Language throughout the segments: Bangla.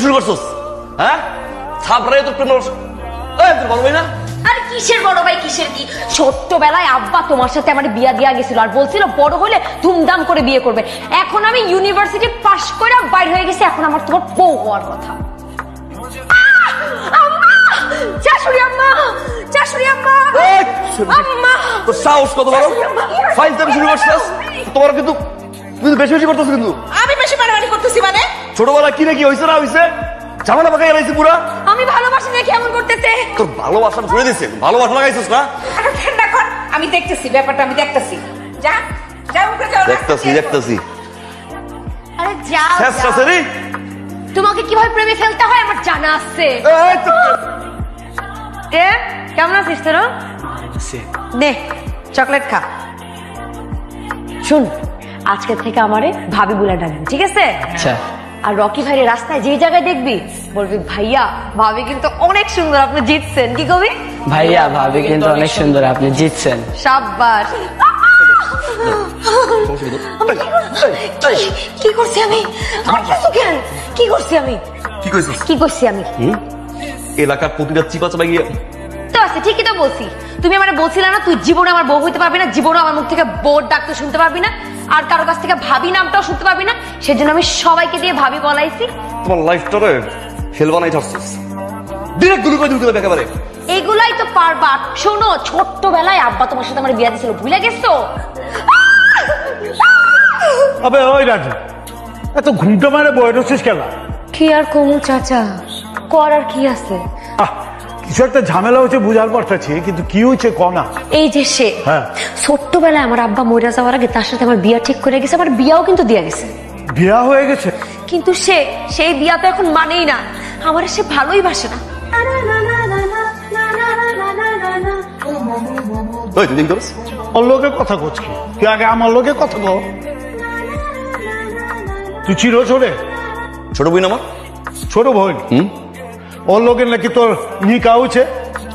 শুরু করছোস হ্যাঁ ছাপড়াই তো প্রেম তোর বড় ভাই না আর কিসের বড় ভাই কিসের কি ছোট্টবেলায় আব্বা তোমার সাথে আমার বিয়া দিয়া গেছিল আর বলছিল বড় হলে ধুমধাম করে বিয়ে করবে এখন আমি ইউনিভার্সিটি পাশ করে বাইরে হয়ে গেছি এখন আমার তোমার বউ হওয়ার কথা আম্মা শাশুড়ি আম্মা শাশুড়ি আম্মা আম্মা তোর সাহস কত বড় ফাইল দাম শুরু করছিস তোমার কিন্তু তুই বেশি বেশি করতেছিস কিন্তু আমি বেশি মারামারি করতেছি মানে ছোটবেলা কি নাকি হইছে না হইছে ঝামেলা পাকাই লাইছে পুরা আমি ভালোবাসি দেখে এমন করতেছে তোর ভালোবাসা ধরে দিছে ভালোবাসা লাগাইছিস না আরে ঠান্ডা কর আমি দেখতেছি ব্যাপারটা আমি দেখতেছি যা যা উপরে যাও দেখতেছি আরে যাও শেষটা সেরি তোমাকে কিভাবে প্রেমে ফেলতে হয় আমার জানা আছে এ কেমন আছিস তোরা নে চকলেট খা শুন আজকে থেকে আমারে ভাবি বলে ডাকবি ঠিক আছে আচ্ছা আর রকি ভাইয়ের রাস্তায় যে জায়গায় দেখবি বলবি ভাইয়া ভাবি কিন্তু অনেক সুন্দর আপনি জিতছেন কি কবি ভাইয়া ভাবি কিন্তু অনেক সুন্দর আপনি জিতছেন সাব্বাস কি করছি আমি আমার কিছু কেন কি করছি আমি কি কইছিস কি করছি আমি এলাকার প্রতিটা চিপা চাপা গিয়ে তো আছে ঠিকই তো বলছি তুমি আমার বলছিলে না তুই জীবনে আমার বউ হইতে পারবি না জীবনে আমার মুখ থেকে বোর ডাকতে শুনতে পারবি না আর কারো কাছ থেকে ভাবি নামটাও শুনতে পারবি না সেজন্য আমি সবাইকে দিয়ে ভাবি বলাইছি তোমার লাইফটারে ফেল বানাই ছাড়ছিস ডিরেক্ট গুলি করে দিতে একেবারে এগুলাই তো পারবা শোনো ছোট্টবেলায় আব্বা তোমার সাথে আমার বিয়া দিয়েছিল ভুলে গেছো আবে ওই রাজু এত ঘুমটা মারে বয়ে রয়েছিস কেন কি আর কমু চাচা করার কি আছে কিছু একটা ঝামেলা হচ্ছে বুঝার পারতেছি কিন্তু কি হয়েছে কনা এই যে সে হ্যাঁ ছোট্টবেলায় আমার আব্বা মরে যাওয়ার আগে তার সাথে আমার বিয়া ঠিক করে গেছে আমার বিয়াও কিন্তু দিয়ে গেছে বিয়া হয়ে গেছে কিন্তু সেই বিয়া তো এখন মানেই না আমার সে ভালোই বাসে না ওই তুই দেখতে পাস ওর লোকে কথা করছি তুই আগে আমার লোকে কথা কো তুই চির ছোড়ে ছোট বোন আমার ছোট বোন ওর লোকের নাকি তোর নিকা হয়েছে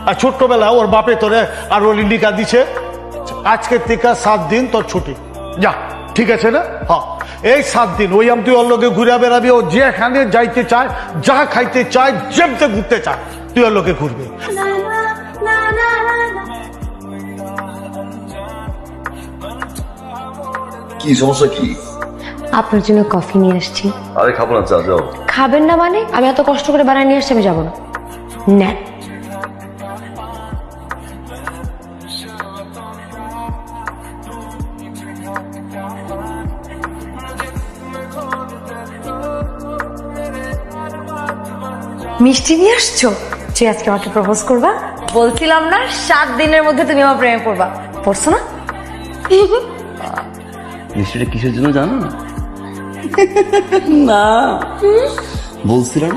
আর ছোট্টবেলা ওর বাপে তোরে আর ওর নিকা দিছে আজকের থেকে 7 দিন তোর ছুটি যা ঠিক আছে না হ্যাঁ এই 7 দিন ওই তুই ওর লোকে ঘুরে বেড়াবি ও যেখানে যাইতে চায় যা খাইতে চায় যেমতে ঘুরতে চায় তুই ওর লোকে ঘুরবি কি সমস্যা কি আপনার জন্য কফি নিয়ে আসছি আরে খাবো না চা যাও খাবেন না মানে আমি এত কষ্ট করে বানায় নিয়ে আসছি আমি যাবো না নেন মিষ্টি নিয়ে আসছো তুই আজকে আমাকে প্রপোজ করবা বলছিলাম না 7 দিনের মধ্যে তুমি আমার প্রেমে পড়বা পড়ছো না মিষ্টিটা কিসের জন্য জানো না বলছিলাম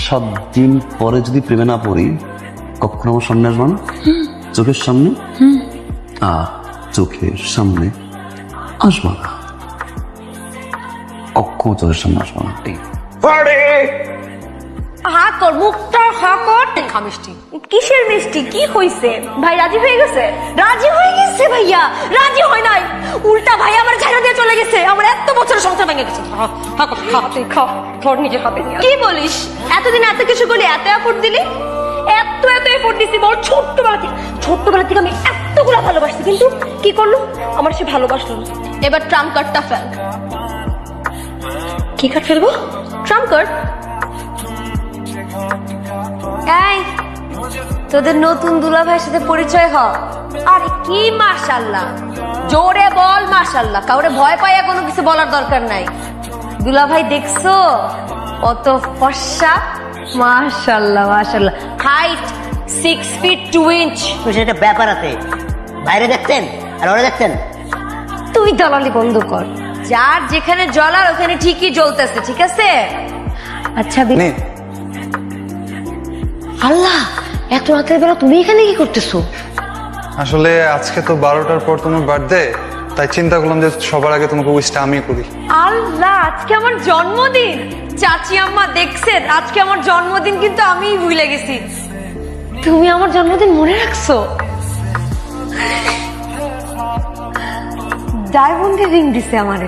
7 দিন পরে যদি প্রেমে না পড়ি কখনো আমার সামনে আসবো না চোখের সামনে চোখের সামনে আসবো না কখনো চোখের সামনে আসবো না হা কর মুখটা হা কর খা মিষ্টি কিসের মিষ্টি কি হইছে ভাই রাজি হয়ে গেছে ভাইয়া রাজি হয় নাই উল্টা ভাই আমার ঝাড়া দিয়ে চলে গেছে আমার এত বছরের সংসার ভেঙে গেছে ধর নিজের হাতে কি বলিস এতদিন এত কিছু করলি এত এফোর্ট দিলি এত এফোর্ট দিছি বল ছোট্টবেলা থেকে আমি এতগুলা ভালোবাসছি কিন্তু কি করলো আমার সে ভালোবাসলো না এবার ট্রাম্প কার্ডটা ফেল কি কার্ড ফেলবো ট্রাম্প কার্ড এই তোদের নতুন দুলা ভাইয়ের সাথে পরিচয় হ আরে কি মাশাআল্লাহ জোরে বল মাশাআল্লাহ কাউরে ভয় পাইয়া কোনো কিছু বলার দরকার নাই দুলা ভাই দেখছো কত ফর্সা মাশাআল্লাহ মাশাআল্লাহ হাইট 6 ফিট 2 ইঞ্চ সেটা ব্যাপার আছে বাইরে দেখতেন আর ওরা দেখতেন তুই দালালি বন্ধ কর যার যেখানে জ্বলার ওখানে ঠিকই জ্বলতেছে ঠিক আছে আচ্ছা আল্লাহ এত রাতের বেলা তুমি এখানে কি করতেছো আসলে আজকে তো 12টার পর তোমার বার্থডে তাই চিন্তা করলাম যে সবার আগে তোমাকে উইশটা আমি করি। আল্লাহ, আজকে আমার জন্মদিন। চাচি আম্মা দেখছেন, আজকে আমার জন্মদিন কিন্তু আমিই ভুলে গেছি। তুমি আমার জন্মদিন মনে রাখছো? ডায়মন্ডের রিং দিছে আমারে।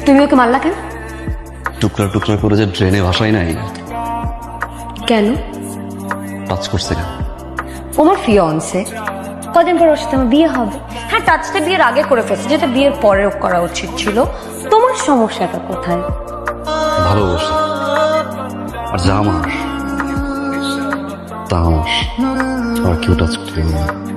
তুমি ওকে মারলা কেন? টুকরা টুকরা করে যে ড্রেনে ভাসাই নাই, কেন? টাচ করছে কেন? আমার ফিয়ন্সে, কদিন পর ওর সাথে আমার বিয়ে হবে। হ্যাঁ, টাচটা বিয়ের আগে করে ফেলছে, যেটা বিয়ের পরেও করা উচিত ছিল। তোমার সমস্যাটা কোথায়? ভালোবাসা আর যা আমার তা আমার, আর কেউ টাচ করতে পারবে না।